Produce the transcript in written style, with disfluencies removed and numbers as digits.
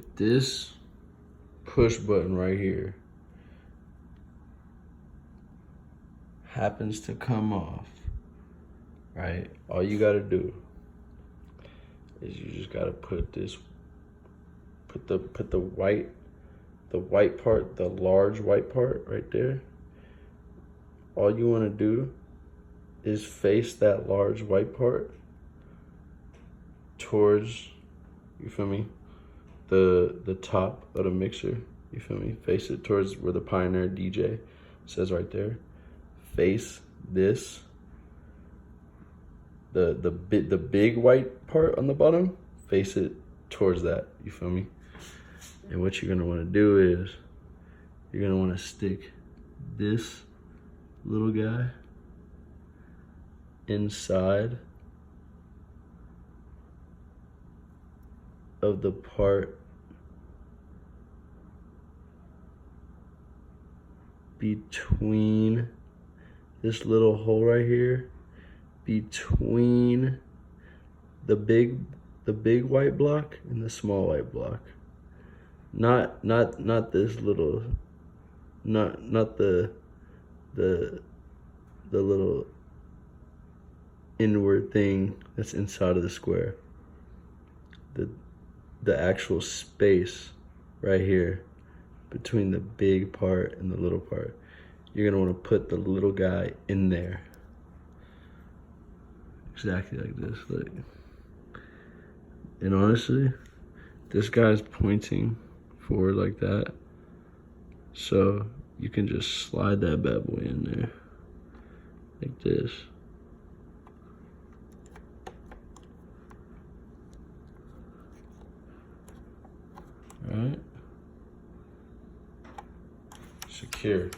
if this push button right here happens to come off, right? All you gotta do is you just gotta put the white part, the large white part right there. All you wanna do is face that large white part towards, you feel me, the top of the mixer, you feel me? Face it towards where the Pioneer DJ says right there. Face this, the big white part on the bottom, face it towards that, you feel me? And what you're gonna wanna do is, you're gonna wanna stick this little guy inside of the part between this little hole right here, between the big white block and the small white block. Not this little, not the little inward thing that's inside of the square. The actual space right here between the big part and the little part. You're gonna wanna put the little guy in there. Exactly like this, look. And honestly, this guy's pointing forward like that. So you can just slide that bad boy in there, like this. All right, secure.